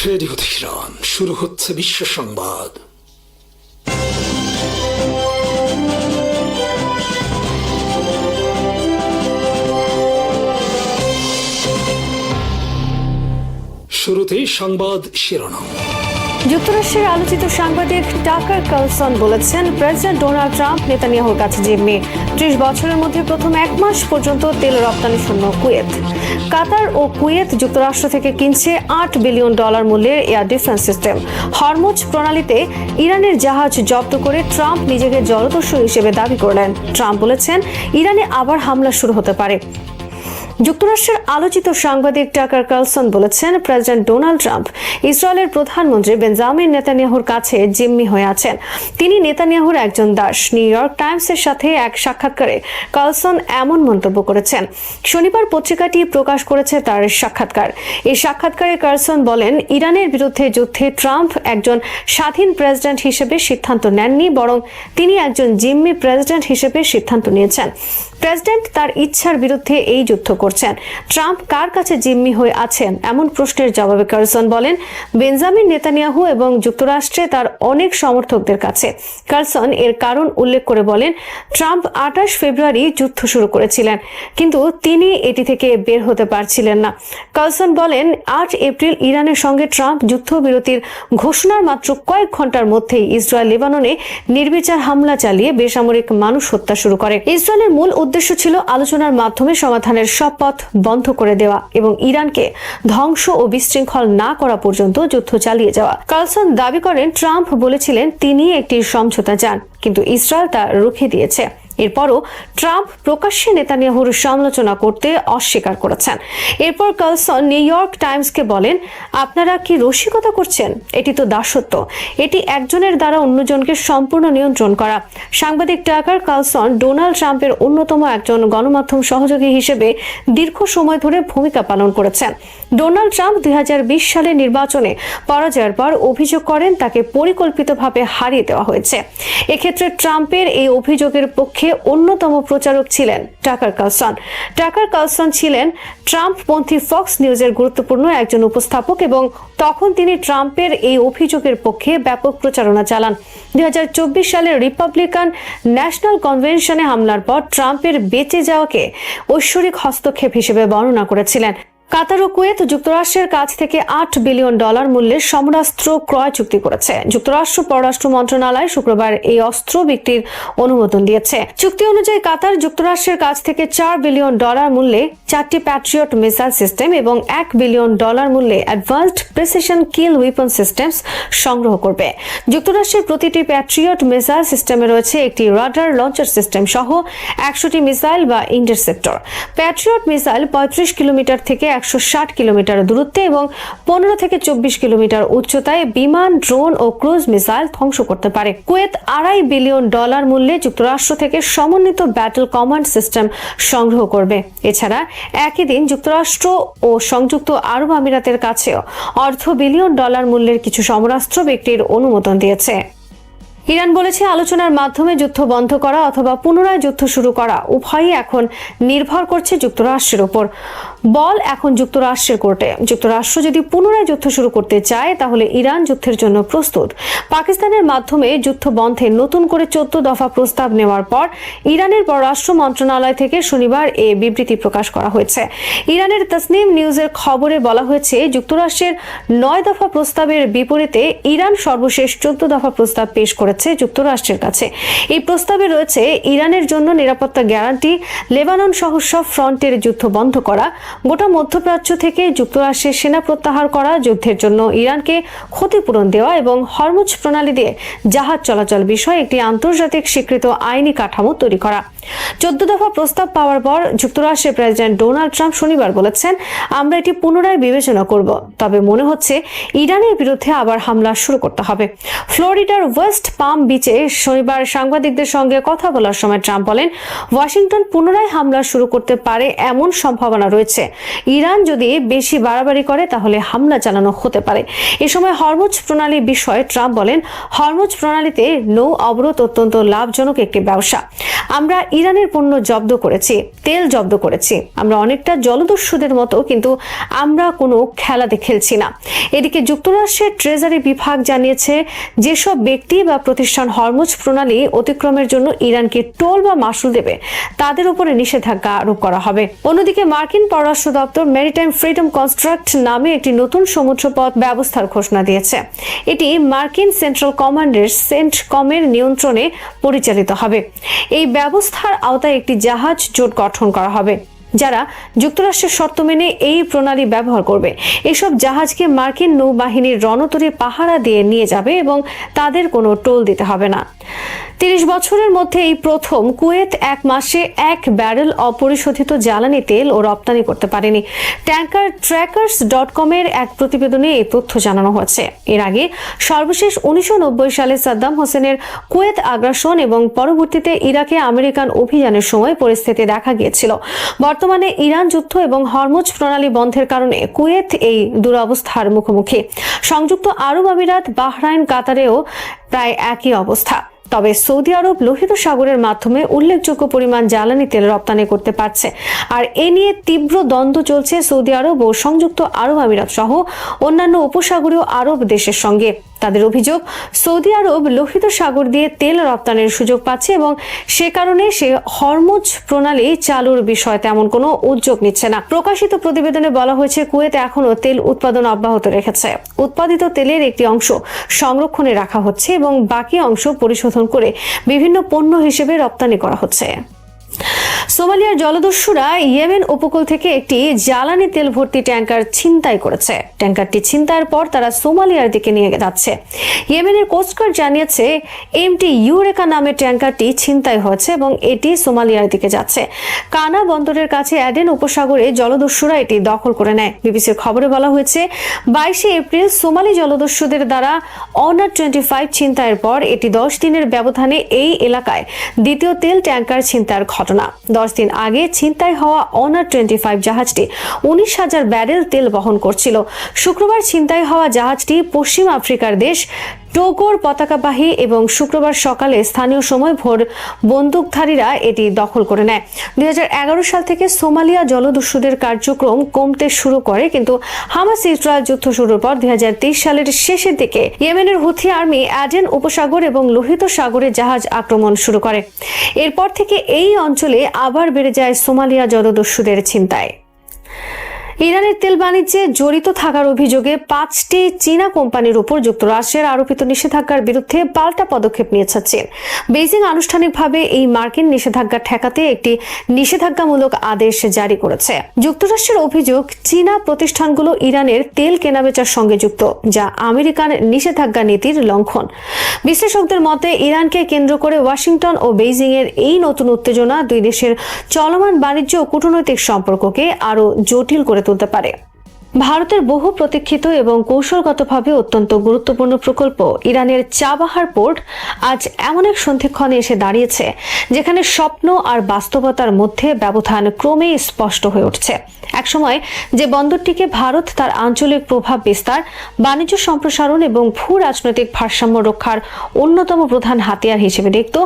Radio Tehran, শুরু হচ্ছে বিশ্ব সংবাদ। শুরুতেই সংবাদ শিরোনাম। যুক্তরাষ্ট্রের আলোচিত সাংবাদিক টাকার কার্লসন বলেছেন, প্রেসিডেন্ট ডোনাল্ড ট্রাম্প নেতানিয়াহুর কাছে জিম্মি। 30 বছরের মধ্যে প্রথম 1 মাস পর্যন্ত তেল রপ্তানি শূন্য কুয়েত। কাতার ও কুয়েত যুক্তরাষ্ট্র থেকে কিনছে $8 বিলিয়ন মূল্যের এয়ার ডিফেন্স সিস্টেম। হরমুজ প্রণালীতে ইরানের জাহাজ জব্দ করে ট্রাম্প নিজেকে জলদস্যু হিসেবে দাবি করলেন। ট্রাম্প বলেছেন, ইরানে আবার হামলা শুরু হতে পারে। যুক্তরাষ্ট্রের আলোচিত সাংবাদিক টাকার কার্লসন বলেছেন, প্রেসিডেন্ট ডোনাল্ড ট্রাম্প ইসরায়েলের প্রধানমন্ত্রী বেঞ্জামিন নেতানিয়াহুর কাছে জিম্মি হয়ে আছেন। তিনি নেতানিয়াহুর একজন দাস। নিউ ইয়র্ক টাইমসের সাথে এক সাক্ষাৎকারে কার্লসন এমন মন্তব্য করেছেন। শনিবার পত্রিকাটি প্রকাশ করেছে তার সাক্ষাৎকার। এই সাক্ষাৎকারে কার্লসন বলেন, ইরানের বিরুদ্ধে যুদ্ধে ট্রাম্প একজন স্বাধীন প্রেসিডেন্ট হিসেবে সিদ্ধান্ত নেননি, বরং তিনি একজন জিম্মি প্রেসিডেন্ট হিসেবে সিদ্ধান্ত নিয়েছেন। প্রেসিডেন্ট তার ইচ্ছার বিরুদ্ধে এই যুদ্ধ করছেন। ট্রাম্প কার কাছে জিম্মি হয়ে আছেন এমন প্রশ্নের জবাবে কার্লসন বলেন, বেঞ্জামিন নেতানিয়াহু এবং যুক্তরাষ্ট্রে তার অনেক সমর্থকদের কাছে। কার্লসন এর কারণ উল্লেখ করে বলেন, ট্রাম্প 28 ফেব্রুয়ারি যুদ্ধ শুরু করেছিলেন, কিন্তু তিনি এটি থেকে বের হতে পারছিলেন না। কার্লসন বলেন, 8 এপ্রিল ইরানের সঙ্গে ট্রাম্প যুদ্ধবিরতির ঘোষণার মাত্র কয়েক ঘন্টার মধ্যেই ইসরায়েল লেবাননে নির্বিচার হামলা চালিয়ে বেসামরিক মানুষ হত্যা শুরু করে। ইসরায়েলের মূল উদ্দেশ্য ছিল আলোচনার মাধ্যমে সমাধানের সব পথ বন্ধ করে দেওয়া এবং ইরানকে ধ্বংস ও বিশৃঙ্খল না করা পর্যন্ত যুদ্ধ চালিয়ে যাওয়া। কার্লসন দাবি করেন, ট্রাম্প বলেছিলেন তিনি একটি সমঝোতা চান, কিন্তু ইসরায়েল তা রুখে দিয়েছে। এরপরও ট্রাম্প প্রকাশ্যে নেতানিয়াহুর সমালোচনা করতে অস্বীকার করেছেন। এরপর কার্লসন নিউ ইয়র্ক টাইমসকে বলেন, আপনারা কি রসিকতা করছেন? এটি তো দাসত্ব। এটি একজনের দ্বারা অন্যজনকে সম্পূর্ণ নিয়ন্ত্রণ করা। সাংবাদিক টাকার কার্লসন ডোনাল্ড ট্রাম্পের অন্যতম একজন গণমাধ্যম সহযোগী হিসেবে দীর্ঘ সময় ধরে ভূমিকা পালন করেছেন। ডোনাল্ড ট্রাম্প 2020 সালে নির্বাচনে পরাজয়ের পর অভিযোগ করেন তাকে পরিকল্পিতভাবে হারিয়ে দেওয়া হয়েছে। এক্ষেত্রে ট্রাম্পের এই অভিযোগের পক্ষে অন্যতম প্রচারক ছিলেন টাকার কার্লসন। টাকার কার্লসন ছিলেন ট্রাম্পপন্থী ফক্স নিউজের গুরুত্বপূর্ণ একজন উপস্থাপক এবং তখন তিনি ট্রাম্পের এই অভিযোগের পক্ষে ব্যাপক প্রচারণা চালান। 2024 সালের রিপাবলিকান ন্যাশনাল কনভেনশনে হামলার পর ট্রাম্পের বেঁচে যাওয়াকে ঐশ্বরিক হস্তক্ষেপ হিসেবে বর্ণনা করেছিলেন। কাতার ও কুয়েত যুক্তরাষ্ট্রের কাছ থেকে $8 বিলিয়ন মূল্যের সমরাস্ত্র ক্রয় চুক্তি করেছে। যুক্তরাষ্ট্র পররাষ্ট্র মন্ত্রণালয় শুক্রবার এই অস্ত্র বিক্রির অনুমোদন দিয়েছে। চুক্তি অনুযায়ী কাতার যুক্তরাষ্ট্রের কাছ থেকে $4 বিলিয়ন মূল্যে 4টি প্যাট্রিয়ট মিসাইল সিস্টেম এবং $1 বিলিয়ন মূল্যে অ্যাডভান্সড প্রিসিশন কিল উইপন সিস্টেমস সংগ্রহ করবে। যুক্তরাষ্ট্রের প্রতিটি প্যাট্রিয়ট মিসাইল সিস্টেমে রয়েছে একটি রাডার লঞ্চার সিস্টেম সহ 100টি মিসাইল বা ইন্টারসেপ্টর। প্যাট্রিয়ট মিসাইল 35 কিলোমিটার থেকে 160 কিলোমিটার দূরত্বে এবং 15 থেকে 24 কিলোমিটার উচ্চতায় বিমান, ড্রোন ও ক্রুজ মিসাইল ধ্বংস করতে পারে। কুয়েত $2.5 বিলিয়ন মূল্যে যুক্তরাষ্ট্র থেকে সমন্বিত ব্যাটল কমান্ড সিস্টেম সংগ্রহ করবে। এছাড়া একই দিন যুক্তরাষ্ট্র ও সংযুক্ত আরব আমিরাতের কাছেও $1.5 বিলিয়ন মূল্যের কিছু সমরাস্ত্র বিক্রির অনুমোদন দিয়েছে। ইরান বলেছে, আলোচনার মাধ্যমে যুদ্ধ বন্ধ করা অথবা পুনরায় যুদ্ধ শুরু করা উভয়ই এখন নির্ভর করছে যুক্তরাষ্ট্রের উপর। বল এখন যুক্তরাষ্ট্রের কোর্টে। যুক্তরাষ্ট্র যদি পুনরায় যুদ্ধ শুরু করতে চায় তাহলে ইরান যুদ্ধের জন্য প্রস্তুত। পাকিস্তানের মাধ্যমে যুদ্ধ বন্ধে নতুন করে 14 দফা প্রস্তাব নেওয়ার পর ইরানের পররাষ্ট্র মন্ত্রণালয় থেকে শনিবার এই বিবৃতি প্রকাশ করা হয়েছে। ইরানের তাসনিম নিউজের খবরে বলা হয়েছে, যুক্তরাষ্ট্রের 9 দফা প্রস্তাবের বিপরীতে ইরান সর্বশেষ 14 দফা প্রস্তাব পেশ করেছে যুক্তরাষ্ট্রের কাছে। এই প্রস্তাবে রয়েছে ইরানের জন্য নিরাপত্তা গ্যারান্টি, লেবানন সহ সব ফ্রন্টের যুদ্ধ বন্ধ করা, গোটা মধ্যপ্রাচ্য থেকে যুক্তরাষ্ট্রের সেনা প্রত্যাহার করা, যুদ্ধের জন্য ইরানকে ক্ষতিপূরণ দেওয়া এবং হরমুজ প্রণালী দিয়ে জাহাজ চলাচল বিষয়ে একটি আন্তর্জাতিক স্বীকৃত আইনি কাঠামো তৈরি করা। 14 দফা প্রস্তাব পাওয়ার পর যুক্তরাষ্ট্রের প্রেসিডেন্ট ডোনাল্ড ট্রাম্প শনিবার বলেছেন, আমরা এটি পুনরায় বিবেচনা করব, তবে মনে হচ্ছে ইরানের বিরুদ্ধে আবার হামলা শুরু করতে হবে। ফ্লোরিডার ওয়েস্ট পাম বিচে শনিবার সাংবাদিকদের সঙ্গে কথা বলার সময় ট্রাম্প বলেন, ওয়াশিংটন পুনরায় হামলা শুরু করতে পারে এমন সম্ভাবনা রয়েছে। বলছে, ইরান যদি বেশি বাড়াবাড়ি করে তাহলে হামলা চালানো হতে পারে। এ সময় হরমুজ প্রণালী বিষয়ে ট্রাম্প বলেন, হরমুজ প্রণালীতে নৌ অবরোধ অত্যন্ত লাভজনক একটি ব্যবসা। আমরা ইরানের পণ্য জব্দ করেছি, তেল জব্দ করেছি। আমরা অনেকটা জলদস্যুদের মতো, কিন্তু আমরা কোনো খেলাতে খেলছি না। এদিকে যুক্তরাষ্ট্রের ট্রেজারি বিভাগ জানিয়েছে, যেসব ব্যক্তি বা প্রতিষ্ঠান হরমুজ প্রণালী অতিক্রমের জন্য ইরানকে টোল বা মাশুল দেবে তাদের উপরে নিষেধাজ্ঞা আরোপ করা হবে। অন্যদিকে মার্কিন পররাষ্ট্র দপ্তর মেরিটাইম ফ্রিডম কনস্ট্রাক্ট নামে একটি নতুন সমুদ্রপথ ব্যবস্থার ঘোষণা দিয়েছে। এটি মার্কিন সেন্ট্রাল কমান্ডের সেন্টকমের নিয়ন্ত্রণে পরিচালিত হবে। এই ব্যবস্থার আওতায় একটি জাহাজ জোট গঠন করা হবে যারা যুক্তরাষ্ট্রের শর্ত মেনে এই প্রণালী ব্যবহার করবে। এসব জাহাজকে মার্কিন নৌবাহিনীর রণতরী পাহারা দিয়ে নিয়ে যাবে এবং তাদের কোনো টোল দিতে হবে না। 30 বছরের মধ্যে এই প্রথম কুয়েত এক মাসে 1 ব্যারেল অপরিশোধিত জ্বালানি তেল ও রপ্তানি করতে পারেনি। ট্যাঙ্কার ট্র্যাকার্স.com এর এক প্রতিবেদনে এই তথ্য জানানো হয়েছে। এর আগে সর্বশেষ 1990 সালে সাদ্দাম হোসেনের কুয়েত আগ্রাসন এবং পরবর্তীতে ইরাকে আমেরিকান অভিযানের সময় পরিস্থিতি দেখা গিয়েছিল। বর্তমানে ইরান যুদ্ধ এবং হরমুজ প্রণালী বন্ধের কারণে কুয়েত এই দুরবস্থার মুখোমুখি। সংযুক্ত আরব আমিরাত, বাহরাইন, কাতারেও প্রায় একই অবস্থা। তবে সৌদি আরব লোহিত সাগরের মাধ্যমে উল্লেখযোগ্য পরিমাণ জ্বালানি তেল রপ্তানি করতে পারছে। আর এ নিয়ে তীব্র দ্বন্দ্ব চলছে সৌদি আরব ও সংযুক্ত আরব আমিরাত সহ অন্যান্য উপসাগরীয় আরব দেশের সঙ্গে। তাদের অভিযোগ, সৌদি আরব লোহিত সাগর দিয়ে তেল রপ্তানির সুযোগ পাচ্ছে এবং সে কারণে সে হরমুজ প্রণালী চালুর বিষয়ে তেমন কোনো উদ্যোগ নিচ্ছে না। প্রকাশিত প্রতিবেদনে বলা হয়েছে, কুয়েত এখনও তেল উৎপাদন অব্যাহত রেখেছে। উৎপাদিত তেলের একটি অংশ সংরক্ষণে রাখা হচ্ছে এবং বাকি অংশ পরিশোধন করে বিভিন্ন পণ্য হিসেবে রপ্তানি করা হচ্ছে। সোমালিয়ার জলদস্যুরা ইয়েমেন উপকূল থেকে একটি জ্বালানি তেল ভর্তি ট্যাঙ্কার ছিনতাই করেছে। ট্যাঙ্কারটি ছিনতাইয়ের পর তারা সোমালিয়ার দিকে নিয়ে যাচ্ছে। ইয়েমেনের কোস্টগার্ড জানিয়েছে, এমটি ইউরেকা নামের ট্যাঙ্কারটি ছিনতাই হয়েছে এবং এটি সোমালিয়ার দিকে যাচ্ছে। কানা বন্দরের কাছে অ্যাডেন উপসাগরে জলদস্যুরা এটি দখল করে নেয়। বিবিসির খবরে বলা হয়েছে, 22 এপ্রিল সোমালি জলদস্যুদের দ্বারা অনার 25 ছিনতাইয়ের পর এটি 10 দিনের ব্যবধানে এই এলাকায় দ্বিতীয় তেল ট্যাঙ্কার ছিনতাইয়ের ঘটনা। 10 দিন আগে ছিনতাই হওয়া অনার 25 জাহাজটি 19,000 ব্যারেল তেল বহন করছিল। শুক্রবার ছিনতাই হওয়া জাহাজটি পশ্চিম আফ্রিকার দেশ টোগোর পতাকাবাহী এবং শুক্রবার সকালে স্থানীয় সময় ভোর বন্দুকধারীরা এটি দখল করে নেয়। 2011 সাল থেকে সোমালিয়া জলদস্যুদের কার্যক্রম কমতে শুরু করে, কিন্তু হামাস ইসরায়েল যুদ্ধ শুরুর পর 2023 সালের শেষের দিকে ইয়েমেনের হুথি আর্মি অ্যাডেন উপসাগর এবং লোহিত সাগরে জাহাজ আক্রমণ শুরু করে। এরপর থেকে এই অঞ্চলে আবার বেড়ে যায় সোমালিয়া জলদস্যুদের ছিনতাই। ইরানের তেল বাণিজ্যে জড়িত থাকার অভিযোগে 5টি চীনা কোম্পানির উপর যুক্তরাষ্ট্রের আরোপিত নিষেধাজ্ঞার বিরুদ্ধে পাল্টা পদক্ষেপ নিয়েছে চীন। বেইজিং আনুষ্ঠানিকভাবে এই মার্কিন নিষেধাজ্ঞা ঠেকাতে একটি নিষেধাজ্ঞামূলক আদেশ জারি করেছে। যুক্তরাষ্ট্রের অভিযোগ, চীনা প্রতিষ্ঠানগুলো ইরানের তেল কেনাবেচার সঙ্গে যুক্ত, যা আমেরিকান নিষেধাজ্ঞা নীতির লঙ্ঘন। বিশ্লেষকদের মতে, ইরানকে কেন্দ্র করে ওয়াশিংটন ও বেইজিং এর এই নতুন উত্তেজনা দুই দেশের চলমান বাণিজ্য ও কূটনৈতিক সম্পর্ককে আরও জটিল করে তুলতে পারে। ভারতের বহু প্রতীক্ষিত এবং কৌশলগতভাবে অত্যন্ত গুরুত্বপূর্ণ প্রকল্প ইরানের চাবাহার পোর্ট আজ এমন এক সন্ধিক্ষণে এসে দাঁড়িয়েছে যেখানে স্বপ্ন আর বাস্তবতার মধ্যে ব্যবধান ক্রমেই স্পষ্ট হয়ে উঠছে। একসময় যে বন্দরটিকে ভারত তার আঞ্চলিক প্রভাব বিস্তার, বাণিজ্য সম্প্রসারণ এবং ভূ রাজনৈতিক ভারসাম্য রক্ষার অন্যতম প্রধান হাতিয়ার হিসেবে দেখত,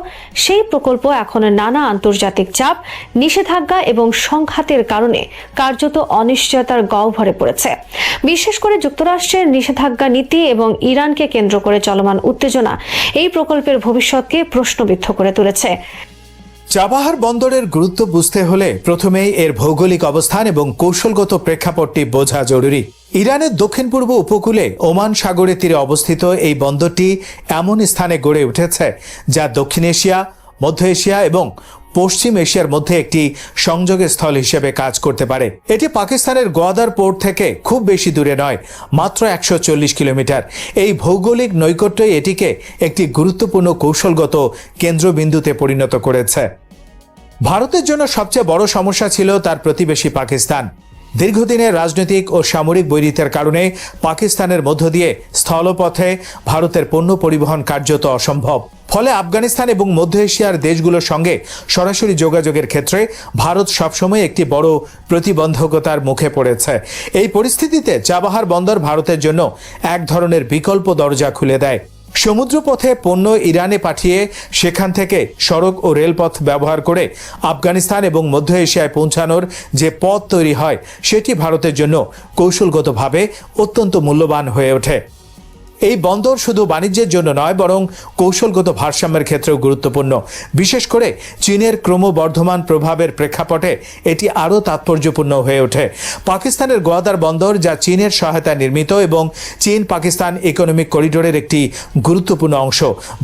সেই প্রকল্প এখন নানা আন্তর্জাতিক চাপ, নিষেধাজ্ঞা এবং সংঘাতের কারণে কার্যত অনিশ্চয়তার গহ্বরে পড়েছে। বিশেষ করে যুক্তরাষ্ট্রের নিষেধাজ্ঞা নীতি এবং ইরানকে কেন্দ্র করে চলমান উত্তেজনা এই প্রকল্পের ভবিষ্যৎকে প্রশ্নবিদ্ধ করে তুলেছে। চাবাহার বন্দরের গুরুত্ব বুঝতে হলে প্রথমেই এর ভৌগোলিক অবস্থান এবং কৌশলগত প্রেক্ষাপটটি বোঝা জরুরি। ইরানের দক্ষিণ পূর্ব উপকূলে ওমান সাগরের তীরে অবস্থিত এই বন্দরটি এমন স্থানে গড়ে উঠেছে যা দক্ষিণ এশিয়া, মধ্য এশিয়া এবং পশ্চিম এশিয়ার মধ্যে একটি সংযোগের স্থল হিসেবে কাজ করতে পারে। এটি পাকিস্তানের গোয়াদার পোর্ট থেকে খুব বেশি দূরে নয়, মাত্র 140 কিলোমিটার। এই ভৌগোলিক নৈকট্যই এটিকে একটি গুরুত্বপূর্ণ কৌশলগত কেন্দ্রবিন্দুতে পরিণত করেছে। ভারতের জন্য সবচেয়ে বড় সমস্যা ছিল তার প্রতিবেশী পাকিস্তান। দীর্ঘদিনের রাজনৈতিক ও সামরিক বৈরিতার কারণে পাকিস্তানের মধ্য দিয়ে স্থলপথে ভারতের পণ্য পরিবহন কার্যত অসম্ভব। ফলে আফগানিস্তান এবং মধ্য এশিয়ার দেশগুলোর সঙ্গে সরাসরি যোগাযোগের ক্ষেত্রে ভারত সবসময় একটি বড় প্রতিবন্ধকতার মুখে পড়েছে। এই পরিস্থিতিতে চাবাহার বন্দর ভারতের জন্য এক ধরনের বিকল্প দরজা খুলে দেয়। সমুদ্রপথে পণ্য ইরানে পাঠিয়ে সেখান থেকে সড়ক ও রেলপথ ব্যবহার করে আফগানিস্তান এবং মধ্য এশিয়ায় পৌঁছানোর যে পথ তৈরি হয় সেটি ভারতের জন্য কৌশলগতভাবে অত্যন্ত মূল্যবান হয়ে ওঠে। এই বন্দর শুধু বাণিজ্যের জন্য নয়, বরং কৌশলগত ভারসাম্যের ক্ষেত্রেও গুরুত্বপূর্ণ। বিশেষ করে চীনের ক্রমবর্ধমান প্রভাবের প্রেক্ষাপটে এটি আরও তাৎপর্যপূর্ণ হয়ে ওঠে। পাকিস্তানের গোয়াদার বন্দর, যা চীনের সহায়তায় নির্মিত এবং চীন পাকিস্তান ইকোনমিক করিডোরের একটি গুরুত্বপূর্ণ অংশ,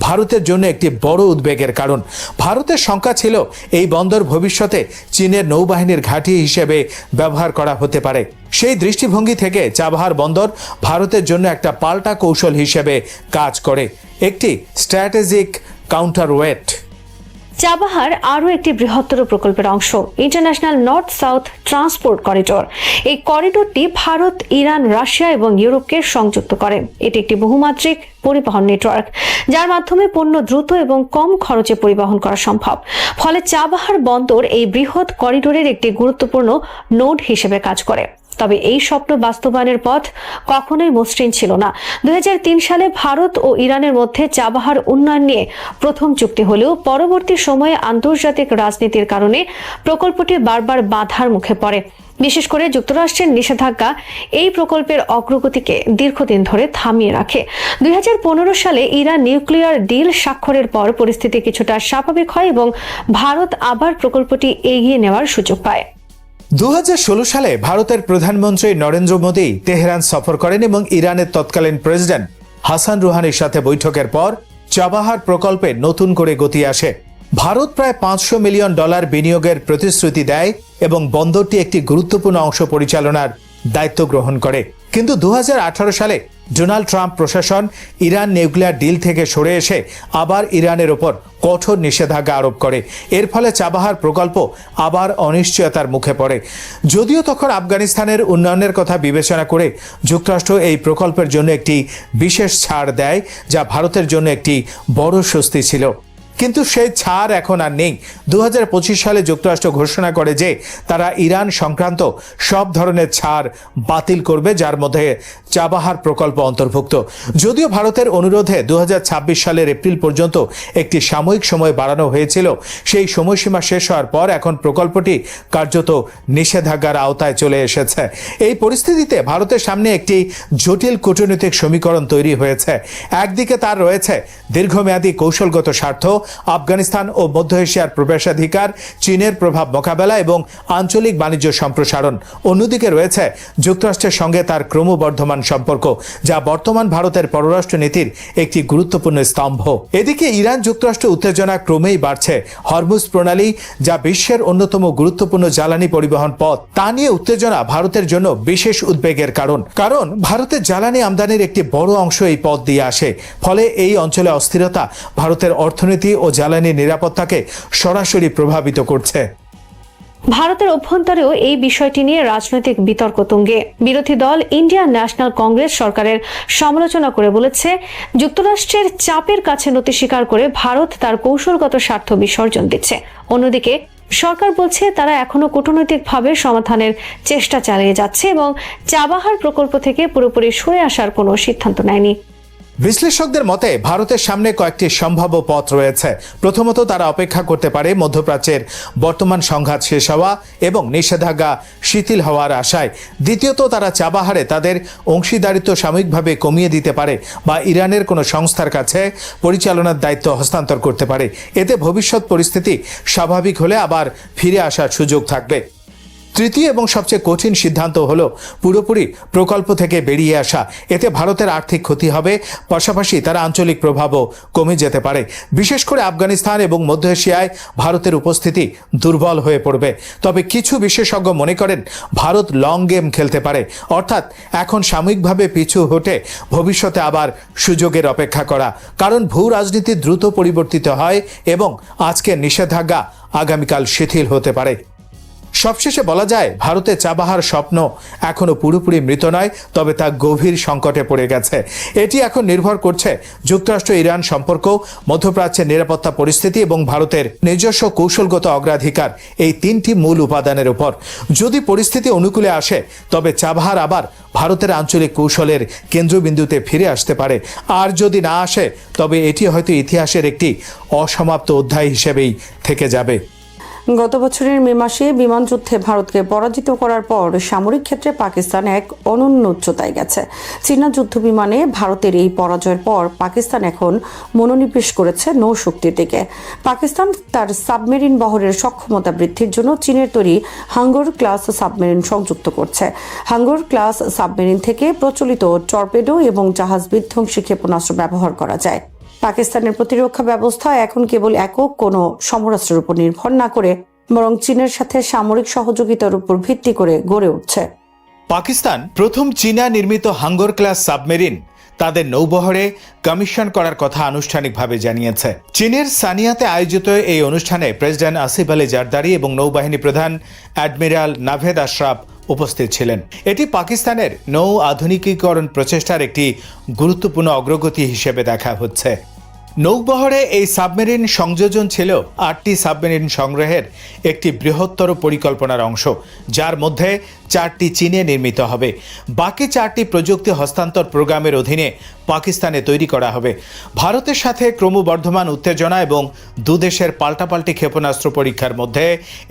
ভারতের জন্য একটি বড় উদ্বেগের কারণ। ভারতের শঙ্কা ছিল এই বন্দর ভবিষ্যতে চীনের নৌবাহিনীর ঘাঁটি হিসেবে ব্যবহার করা হতে পারে। সেই দৃষ্টিভঙ্গি থেকে চাবাহার বন্দর ভারতের জন্য একটা পাল্টা কৌশল হিসেবে কাজ করে, একটি স্ট্র্যাটেজিক কাউন্টারওয়েট। চাবাহার আরও একটি বৃহত্তর প্রকল্পের অংশ, international north south transport corridor. এই করিডোরটি ভারত, ইরান, রাশিয়া এবং ইউরোপকে সংযুক্ত করে। এটি একটি বহুমাত্রিক পরিবহন নেটওয়ার্ক, যার মাধ্যমে পণ্য দ্রুত এবং কম খরচে পরিবহন করা সম্ভব। ফলে চাবাহার বন্দর এই বৃহৎ করিডোরের একটি গুরুত্বপূর্ণ নোড হিসেবে কাজ করে। তবে এই স্বপ্ন বাস্তবায়নের পথ কখনোই মসৃণ ছিল না। 2003 সালে ভারত ও ইরানের মধ্যে চাবাহার উন্নয়ন নিয়ে প্রথম চুক্তি হলেও পরবর্তী সময়ে আন্তর্জাতিক রাজনীতির কারণে প্রকল্পটি বারবার বাধার মুখে পড়ে। বিশেষ করে যুক্তরাষ্ট্রের নিষেধাজ্ঞা এই প্রকল্পের অগ্রগতিকে দীর্ঘদিন ধরে থামিয়ে রাখে। 2015 সালে ইরান নিউক্লিয়ার ডিল স্বাক্ষরের পর পরিস্থিতি কিছুটা স্বাভাবিক হয় এবং ভারত আবার প্রকল্পটি এগিয়ে নেওয়ার সুযোগ পায়। 2016 সালে ভারতের প্রধানমন্ত্রী নরেন্দ্র মোদী তেহরান সফর করেন এবং ইরানের তৎকালীন প্রেসিডেন্ট হাসান রুহানির সাথে বৈঠকের পর চাবাহার প্রকল্পে নতুন করে গতি আসে। ভারত প্রায় $500 মিলিয়ন বিনিয়োগের প্রতিশ্রুতি দেয় এবং বন্দরটি একটি গুরুত্বপূর্ণ অংশ পরিচালনার দায়িত্ব গ্রহণ করে। কিন্তু 2018 সালে ডোনাল্ড ট্রাম্প প্রশাসন ইরান নিউক্লিয়ার ডিল থেকে সরে এসে আবার ইরানের ওপর কঠোর নিষেধাজ্ঞা আরোপ করে। এর ফলে চাবাহার প্রকল্প আবার অনিশ্চয়তার মুখে পড়ে। যদিও তখন আফগানিস্তানের উন্নয়নের কথা বিবেচনা করে যুক্তরাষ্ট্র এই প্রকল্পের জন্য একটি বিশেষ ছাড় দেয়, যা ভারতের জন্য একটি বড় স্বস্তি ছিল। কিন্তু সেই ছাড় এখন আর নেই। 2025 সালে যুক্তরাষ্ট্র ঘোষণা করে যে তারা ইরান সংক্রান্ত সব ধরনের ছাড় বাতিল করবে, যার মধ্যে চাবাহার প্রকল্প অন্তর্ভুক্ত। যদিও ভারতের অনুরোধে 2026 সালের এপ্রিল পর্যন্ত একটি সাময়িক সময় বাড়ানো হয়েছিল, সেই সময়সীমা শেষ হওয়ার পর এখন প্রকল্পটি কার্যত নিষেধাজ্ঞার আওতায় চলে এসেছে। এই পরিস্থিতিতে ভারতের সামনে একটি জটিল কূটনৈতিক সমীকরণ তৈরি হয়েছে। একদিকে তার রয়েছে দীর্ঘমেয়াদী কৌশলগত স্বার্থ, আফগানিস্তান ও মধ্য এশিয়ার প্রবেশাধিকার, চীনের প্রভাব মোকাবেলা এবং আঞ্চলিক বাণিজ্য সম্প্রসারণ। অন্যদিকে রয়েছে যুক্তরাষ্ট্রের সঙ্গে তার ক্রমবর্ধমান সম্পর্ক, যা বর্তমান ভারতের পররাষ্ট্র নীতির একটি গুরুত্বপূর্ণ স্তম্ভ। এদিকে ইরান যুক্তরাষ্ট্র উত্তেজনা ক্রমেই বাড়ছে। হরমুজ প্রণালী, যা বিশ্বের অন্যতম গুরুত্বপূর্ণ জ্বালানি পরিবহন পথ, তা নিয়ে উত্তেজনা ভারতের জন্য বিশেষ উদ্বেগের কারণ ভারতের জ্বালানি আমদানির একটি বড় অংশ এই পথ দিয়ে আসে। ফলে এই অঞ্চলে অস্থিরতা ভারতের অর্থনীতি ও জ্বালানি নিরাপত্তাকে সরাসরি প্রভাবিত করছে। ভারতের অভ্যন্তরেও এই বিষয়টি নিয়ে রাজনৈতিক বিতর্ক তুঙ্গে। বিরোধী দল ইন্ডিয়ান ন্যাশনাল কংগ্রেস সরকারের সমালোচনা করে বলেছে, যুক্তরাষ্ট্রের চাপের কাছে নতি স্বীকার করে ভারত তার কৌশলগত স্বার্থ বিসর্জন দিচ্ছে। অন্যদিকে সরকার বলছে তারা এখনো কূটনৈতিকভাবে সমাধানের চেষ্টা চালিয়ে যাচ্ছে এবং চাবাহার প্রকল্প থেকে পুরোপুরি সরে আসার কোনো সিদ্ধান্ত নেয়নি। বিশ্লেষকদের মতে ভারতের সামনে কয়েকটি সম্ভাব্য পথ রয়েছে। প্রথমত, তারা অপেক্ষা করতে পারে মধ্যপ্রাচ্যের বর্তমান সংঘাত শেষ হওয়া এবং নিষেধাজ্ঞা শিথিল হওয়ার আশায়। দ্বিতীয়ত, তারা চাবাহারে তাদের অংশীদারিত্ব সাময়িকভাবে কমিয়ে দিতে পারে বা ইরানের কোনো সংস্থার কাছে পরিচালনার দায়িত্ব হস্তান্তর করতে পারে। এতে ভবিষ্যৎ পরিস্থিতি স্বাভাবিক হলে আবার ফিরে আসার সুযোগ থাকবে। তৃতীয় এবং সবচেয়ে কঠিন সিদ্ধান্ত হলো পুরোপুরি প্রকল্প থেকে বেরিয়ে আসা। এতে ভারতের আর্থিক ক্ষতি হবে, পাশাপাশি তার আঞ্চলিক প্রভাবও কমে যেতে পারে। বিশেষ করে আফগানিস্তান এবং মধ্য এশিয়ায় ভারতের উপস্থিতি দুর্বল হয়ে পড়বে। তবে কিছু বিশেষজ্ঞ মনে করেন ভারত লং গেম খেলতে পারে, অর্থাৎ এখন সাময়িকভাবে পিছু হটে ভবিষ্যতে আবার সুযোগের অপেক্ষা করা। কারণ ভূ রাজনীতি দ্রুত পরিবর্তিত হয় এবং আজকের নিষেধাজ্ঞা আগামীকাল শিথিল হতে পারে। সবশেষে বলা যায় ভারতে চাবাহার স্বপ্ন এখনো পুরোপুরি মৃত নয়, তবে তা গভীর সংকটে পড়ে গেছে। এটি এখন নির্ভর করছে যুক্তরাষ্ট্র ইরান সম্পর্ক, মধ্যপ্রাচ্যের নিরাপত্তা পরিস্থিতি এবং ভারতের নিজস্ব কৌশলগত অগ্রাধিকার, এই তিনটি মূল উপাদানের উপর। যদি পরিস্থিতি অনুকূলে আসে তবে চাবাহার আবার ভারতের আঞ্চলিক কৌশলের কেন্দ্রবিন্দুতে ফিরে আসতে পারে, আর যদি না আসে তবে এটি হয়তো ইতিহাসের একটি অসমাপ্ত অধ্যায় হিসেবেই থেকে যাবে। গত বছরের মে মাসে বিমান যুদ্ধে ভারতকে পরাজিত করার পর সামরিক ক্ষেত্রে পাকিস্তান এক অনন্য উচ্চতায় গেছে। চীনা যুদ্ধ বিমানে ভারতের এই পরাজয়ের পর পাকিস্তান এখন মনোনিবেশ করেছে নৌশক্তির দিকে। পাকিস্তান তার সাবমেরিন বহরের সক্ষমতা বৃদ্ধির জন্য চীনের তৈরি হাঙ্গর ক্লাস সাবমেরিন সংযুক্ত করছে। হাঙ্গর ক্লাস সাবমেরিন থেকে প্রচলিত টর্পেডো এবং জাহাজ বিধ্বংসী ক্ষেপণাস্ত্র ব্যবহার করা যায়। পাকিস্তানের প্রতিরক্ষা ব্যবস্থা এখন কেবল একক কোনো সমরাস্ত্রের উপর নির্ভর না করে বরং চীনের সাথে সামরিক সহযোগিতার উপর ভিত্তি করে গড়ে উঠছে। পাকিস্তান প্রথম চীনা নির্মিত হাঙ্গর ক্লাস সাবমেরিন তাদের নৌবহরে কমিশন করার কথা আনুষ্ঠানিকভাবে জানিয়েছে। চীনের সানিয়াতে আয়োজিত এই অনুষ্ঠানে প্রেসিডেন্ট আসিফ আলী জারদারি এবং নৌবাহিনী প্রধান অ্যাডমিরাল নাভেদ আশরাফ উপস্থিত ছিলেন। এটি পাকিস্তানের নৌ আধুনিকীকরণ প্রচেষ্টার একটি গুরুত্বপূর্ণ অগ্রগতি হিসেবে দেখা হচ্ছে। নৌবহরে এই সাবমেরিন সংযোজন ছিল 8টি সাবমেরিন সংগ্রহের একটি বৃহত্তর পরিকল্পনার অংশ, যার মধ্যে 4টি চীনে নির্মিত হবে। বাকি 4টি প্রযুক্তি হস্তান্তর প্রোগ্রামের অধীনে পাকিস্তানে তৈরি করা হবে। ভারতের সাথে ক্রমবর্ধমান উত্তেজনা এবং দুদেশের পাল্টাপাল্টি ক্ষেপণাস্ত্র পরীক্ষার মধ্যে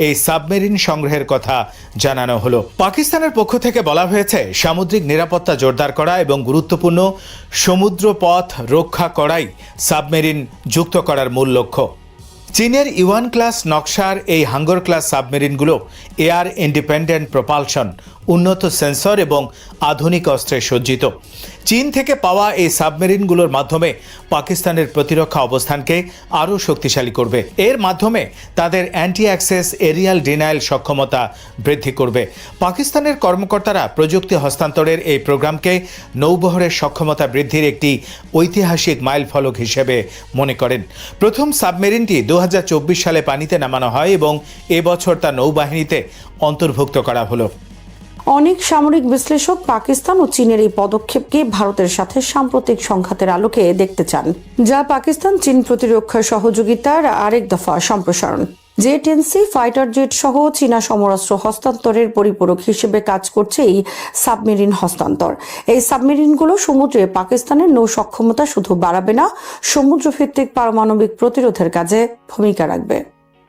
এই সাবমেরিন সংগ্রহের কথা জানানো হলো। পাকিস্তানের পক্ষ থেকে বলা হয়েছে সামুদ্রিক নিরাপত্তা জোরদার করা এবং গুরুত্বপূর্ণ সমুদ্র পথ রক্ষা করাই সাবমেরিন যুক্ত করার মূল লক্ষ্য। চীনের ইউয়ান ক্লাস নকশার এই হাঙ্গর ক্লাস সাবমেরিনগুলো এয়ার ইন্ডিপেন্ডেন্ট প্রপালশন, উন্নত সেন্সর এবং আধুনিক অস্ত্রে সজ্জিত। চীন থেকে পাওয়া এই সাবমেরিনগুলোর মাধ্যমে পাকিস্তানের প্রতিরক্ষা অবস্থানকে আরও শক্তিশালী করবে। এর মাধ্যমে তাদের অ্যান্টি অ্যাক্সেস এরিয়াল ডিনাইল সক্ষমতা বৃদ্ধি করবে। পাকিস্তানের কর্মকর্তারা প্রযুক্তি হস্তান্তরের এই প্রোগ্রামকে নৌবহরের সক্ষমতা বৃদ্ধির একটি ঐতিহাসিক মাইলফলক হিসেবে মনে করেন। প্রথম সাবমেরিনটি 2024 সালে পানিতে নামানো হয় এবং এবছর তা নৌবাহিনীতে অন্তর্ভুক্ত করা হলো। অনেক সামরিক বিশ্লেষক পাকিস্তান ও চীনের এই পদক্ষেপকে ভারতের সাথে সাম্প্রতিক সংঘাতের আলোকে দেখতে চান, যা পাকিস্তান চীন প্রতিরক্ষা সহযোগিতার আরেক দফা সম্প্রসারণ। জে-10C ফাইটার জেট সহ চীনা সমরাস্ত্র হস্তান্তরের পরিপূরক হিসেবে কাজ করছে এই সাবমেরিন হস্তান্তর। এই সাবমেরিনগুলো সমুদ্রে পাকিস্তানের নৌ সক্ষমতা শুধু বাড়াবে না, সমুদ্রভিত্তিক পারমাণবিক প্রতিরোধের কাজে ভূমিকা রাখবে।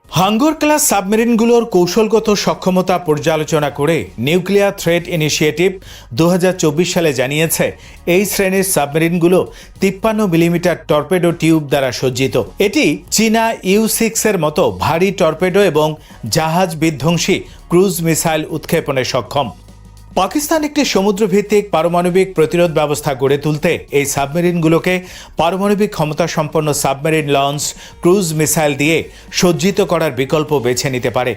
হাঙ্গর ক্লাস সাবমেরিনগুলোর কৌশলগত সক্ষমতা পর্যালোচনা করে নিউক্লিয়ার থ্রেট ইনিশিয়েটিভ 2024 সালে জানিয়েছে এই শ্রেণীর সাবমেরিনগুলো 53 মিলিমিটার টর্পেডো টিউব দ্বারা সজ্জিত। এটি চীনা U-6 এর মতো ভারী টর্পেডো এবং জাহাজ বিধ্বংসী ক্রুজ মিসাইল উৎক্ষেপণে সক্ষম। পাকিস্তান একটি সমুদ্রভিত্তিক পারমাণবিক প্রতিরোধ ব্যবস্থা গড়ে তুলতে এই সাবমেরিনগুলোকে পারমাণবিক ক্ষমতা সম্পন্ন সাবমেরিন লঞ্চ ক্রুজ মিসাইল দিয়ে সজ্জিত করার বিকল্প বেছে নিতে পারে।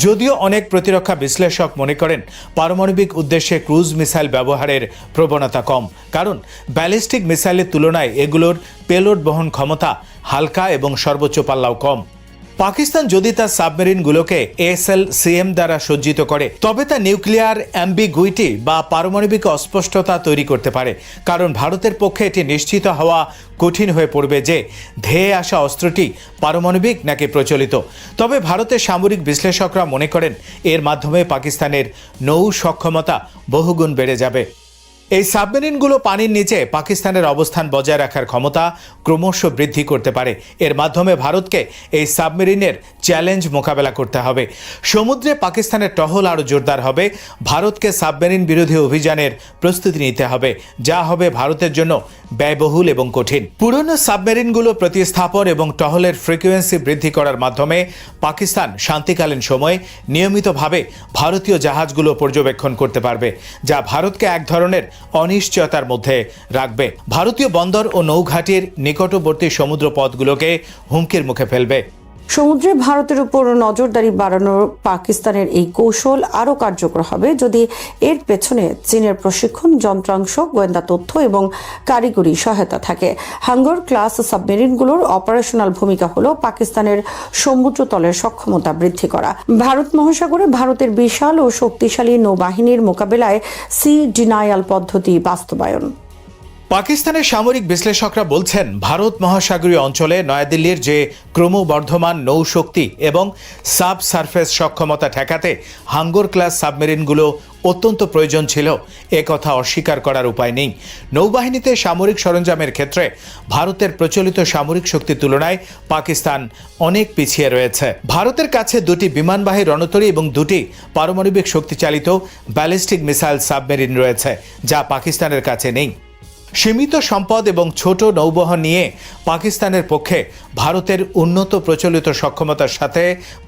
যদিও অনেক প্রতিরক্ষা বিশ্লেষক মনে করেন পারমাণবিক উদ্দেশ্যে ক্রুজ মিসাইল ব্যবহারের প্রবণতা কম, কারণ ব্যালিস্টিক মিসাইলের তুলনায় এগুলোর পেলোড বহন ক্ষমতা হালকা এবং সর্বোচ্চ পাল্লাও কম। পাকিস্তান যদি তার সাবমেরিনগুলোকে ASLCM দ্বারা সজ্জিত করে তবে তা নিউক্লিয়ার অ্যাম্বিগুইটি বা পারমাণবিক অস্পষ্টতা তৈরি করতে পারে, কারণ ভারতের পক্ষে এটি নিশ্চিত হওয়া কঠিন হয়ে পড়বে যে ধেয়ে আসা অস্ত্রটি পারমাণবিক নাকি প্রচলিত। তবে ভারতের সামরিক বিশ্লেষকরা মনে করেন এর মাধ্যমে পাকিস্তানের নৌ সক্ষমতা বহুগুণ বেড়ে যাবে। এই সাবমেরিনগুলো পানির নিচে পাকিস্তানের অবস্থান বজায় রাখার ক্ষমতা ক্রমশ বৃদ্ধি করতে পারে। এর মাধ্যমে ভারতকে এই সাবমেরিনের চ্যালেঞ্জ মোকাবেলা করতে হবে। সমুদ্রে পাকিস্তানের টহল আরও জোরদার হবে। ভারতকে সাবমেরিন বিরোধী অভিযানের প্রস্তুতি নিতে হবে, যা হবে ভারতের জন্য ব্যয়বহুল এবং কঠিন। পুরনো সাবমেরিনগুলো প্রতিস্থাপন এবং টহলের ফ্রিকোয়েন্সি বৃদ্ধি করার মাধ্যমে পাকিস্তান শান্তিকালীন সময়ে নিয়মিতভাবে ভারতীয় জাহাজগুলো পর্যবেক্ষণ করতে পারবে, যা ভারতকে এক ধরনের অনিশ্চয়তার মধ্যে রাখবে। ভারতীয় বন্দর ও নৌঘাটির নিকটবর্তী সমুদ্র পথগুলোকে হুমকির মুখে ফেলবে। সমুদ্রে ভারতের উপর নজরদারি বাড়ানোর পাকিস্তানের এই কৌশল আরও কার্যকর হবে যদি এর পেছনে চীনের প্রশিক্ষণ, যন্ত্রাংশ, গোয়েন্দা তথ্য এবং কারিগরি সহায়তা থাকে। হাঙ্গর ক্লাস সাবমেরিনগুলোর অপারেশনাল ভূমিকা হল পাকিস্তানের সমুদ্রতলের সক্ষমতা বৃদ্ধি করা, ভারত মহাসাগরে ভারতের বিশাল ও শক্তিশালী নৌবাহিনীর মোকাবেলায় সি ডিনায়াল পদ্ধতি বাস্তবায়ন। পাকিস্তানের সামরিক বিশ্লেষকরা বলছেন, ভারত মহাসাগরীয় অঞ্চলে নয়াদিল্লির যে ক্রমবর্ধমান নৌশক্তি এবং সাব সারফেস সক্ষমতা ঠেকাতে হাঙ্গর ক্লাস সাবমেরিনগুলো অত্যন্ত প্রয়োজন ছিল, কথা অস্বীকার করার উপায় নেই। নৌবাহিনীতে সামরিক সরঞ্জামের ক্ষেত্রে ভারতের প্রচলিত সামরিক শক্তির তুলনায় পাকিস্তান অনেক পিছিয়ে রয়েছে। ভারতের কাছে দুটি বিমানবাহী রণতরী এবং দুটি পারমাণবিক শক্তিচালিত ব্যালিস্টিক মিসাইল সাবমেরিন রয়েছে, যা পাকিস্তানের কাছে নেই। সীমিত সম্পদ এবং ছোট নৌবহর নিয়ে পাকিস্তানের পক্ষে ভারতের উন্নত প্রচলিত সক্ষমতার সাথে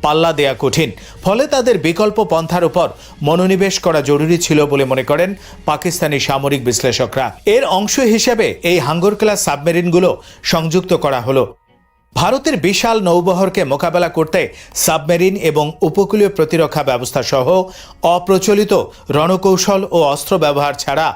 পাল্লা দেয়া কঠিন, ফলে তাদের বিকল্প পন্থার উপর মনোনিবেশ করা জরুরি ছিল বলে মনে করেন পাকিস্তানি সামরিক বিশ্লেষকরা। এর অংশ হিসেবে এই হাঙ্গর ক্লাস সাবমেরিনগুলো সংযুক্ত করা হলো। ভারতের বিশাল নৌবহরকে মোকাবেলা করতে সাবমেরিন এবং উপকূলীয় প্রতিরক্ষা ব্যবস্থা সহ অপ্রচলিত রণকৌশল ও অস্ত্র ব্যবহার ছাড়া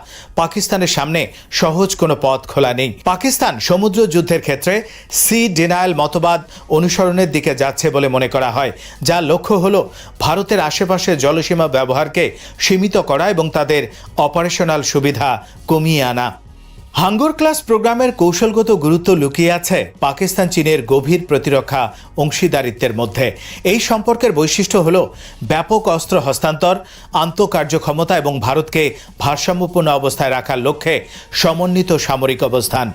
পাকিস্তানের সামনে সহজ কোনো পথ খোলা নেই। পাকিস্তান সমুদ্র যুদ্ধের ক্ষেত্রে সি ডিনায়াল মতবাদ অনুসরণের দিকে যাচ্ছে বলে মনে করা হয়, যার লক্ষ্য হল ভারতের আশেপাশে জলসীমা ব্যবহারকে সীমিত করা এবং তাদের অপারেশনাল সুবিধা কমিয়ে আনা। হাঙ্গর ক্লাস প্রোগ্রামের কৌশলগত গুরুত্ব লুকিয়ে আছে পাকিস্তান চীনের গভীর প্রতিরক্ষা অংশীদারিত্বের মধ্যে। এই সম্পর্কের বৈশিষ্ট্য হল ব্যাপক অস্ত্র হস্তান্তর, আন্তঃকার্যক্ষমতা এবং ভারতকে ভারসাম্যপূর্ণ অবস্থায় রাখার লক্ষ্যে সমন্বিত সামরিক অবস্থান।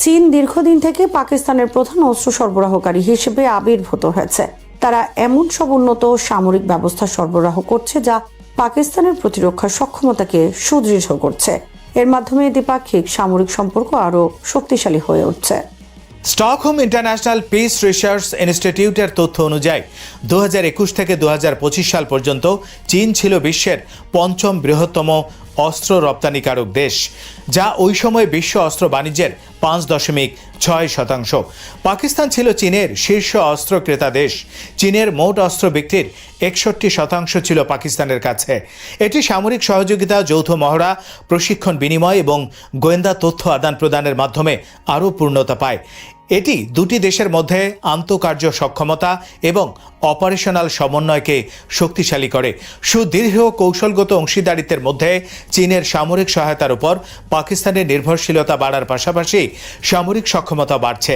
চীন দীর্ঘদিন থেকে পাকিস্তানের প্রধান অস্ত্র সরবরাহকারী হিসেবে আবির্ভূত হয়েছে। তারা এমন সব উন্নত সামরিক ব্যবস্থা সরবরাহ করছে যা পাকিস্তানের প্রতিরক্ষা সক্ষমতাকে সুদৃঢ় করছে। এর মাধ্যমে দ্বিপাক্ষিক সামরিক সম্পর্ক আরও শক্তিশালী হয়ে উঠছে। স্টকহোম ইন্টারন্যাশনাল পিস রিসার্চ ইনস্টিটিউটের তথ্য অনুযায়ী 2021 থেকে 2025 সাল পর্যন্ত চীন ছিল বিশ্বের পঞ্চম বৃহত্তম অস্ত্র রপ্তানিকারক দেশ, যা ওই সময় বিশ্ব অস্ত্র বাণিজ্যের 5.6%। পাকিস্তান ছিল চীনের শীর্ষ অস্ত্র ক্রেতা দেশ। চীনের মোট অস্ত্র বিক্রির 61% ছিল পাকিস্তানের কাছে। এটি সামরিক সহযোগিতা, যৌথ মহড়া, প্রশিক্ষণ বিনিময় এবং গোয়েন্দা তথ্য আদান প্রদানের মাধ্যমে আরও পূর্ণতা পায়। এটি দুটি দেশের মধ্যে আন্তঃকার্য সক্ষমতা এবং অপারেশনাল সমন্বয়কে শক্তিশালী করে। সুদীর্ঘ কৌশলগত অংশীদারিত্বের মধ্যে চীনের সামরিক সহায়তার উপর পাকিস্তানের নির্ভরশীলতা বাড়ার পাশাপাশি সামরিক সক্ষমতা বাড়ছে।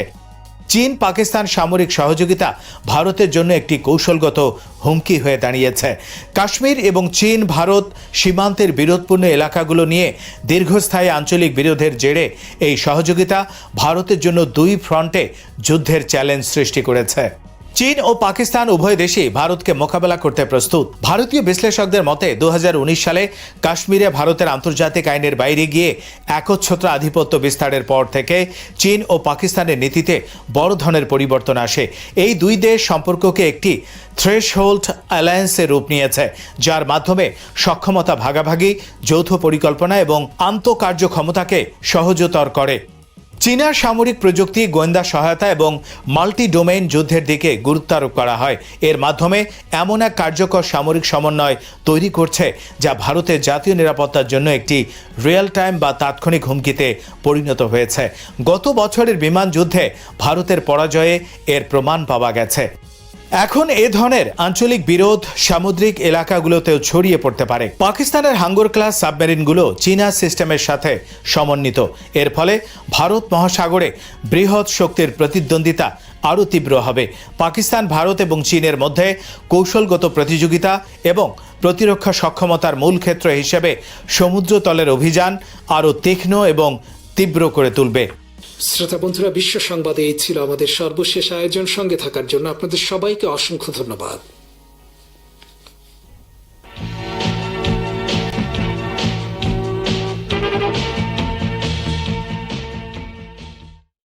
চীন পাকিস্তান সামরিক সহযোগিতা ভারতের জন্য একটি কৌশলগত হুমকি হয়ে দাঁড়িয়েছে। কাশ্মীর এবং চীন ভারত সীমান্তের বিরোধপূর্ণ এলাকাগুলো নিয়ে দীর্ঘস্থায়ী আঞ্চলিক বিরোধের জেরে এই সহযোগিতা ভারতের জন্য দুই ফ্রন্টে যুদ্ধের চ্যালেঞ্জ সৃষ্টি করেছে। চীন ও পাকিস্তান উভয় দেশই ভারতকে মোকাবেলা করতে প্রস্তুত। ভারতীয় বিশ্লেষকদের মতে 2019 সালে কাশ্মীরে ভারতের আন্তর্জাতিক আইনের বাইরে গিয়ে একচ্ছত্র আধিপত্য বিস্তারের পর থেকে চীন ও পাকিস্তানের নীতিতে বড় ধরনের পরিবর্তন আসে। এই দুই দেশ সম্পর্ককে একটি থ্রেশহোল্ড অ্যালায়েন্সে রূপ নিয়েছে, যার মাধ্যমে সক্ষমতা ভাগাভাগি, যৌথ পরিকল্পনা এবং আন্তঃকার্যক্ষমতাকে সহজতর করে। চীনা সামরিক প্রযুক্তি, গোয়েন্দা সহায়তা এবং মাল্টি ডোমেইন যুদ্ধের দিকে গুরুত্ব আরোপ করা হয়। এর মাধ্যমে এমন এক কার্যকর সামরিক সমন্বয় তৈরি করছে যা ভারতের জাতীয় নিরাপত্তার জন্য একটি রিয়েল টাইম বা তাৎক্ষণিক হুমকিতে পরিণত হয়েছে। গত বছরের বিমান যুদ্ধে ভারতের পরাজয়ে এর প্রমাণ পাওয়া গেছে। এখন এ ধরনের আঞ্চলিক বিরোধ সামুদ্রিক এলাকাগুলোতেও ছড়িয়ে পড়তে পারে। পাকিস্তানের হাঙ্গর ক্লাস সাবমেরিনগুলো চীনা সিস্টেমের সাথে সমন্বিত। এর ফলে ভারত মহাসাগরে বৃহৎ শক্তির প্রতিদ্বন্দ্বিতা আরও তীব্র হবে। পাকিস্তান, ভারত এবং চীনের মধ্যে কৌশলগত প্রতিযোগিতা এবং প্রতিরক্ষা সক্ষমতার মূল ক্ষেত্র হিসেবে সমুদ্রতলের অভিযান আরও তীক্ষ্ণ এবং তীব্র করে তুলবে। শ্রোতা বন্ধুরা, বিশ্ব সংবাদে এই ছিল আমাদের সর্বশেষ আয়োজন। সঙ্গে থাকার জন্য আপনাদের সবাইকে অসংখ্য ধন্যবাদ।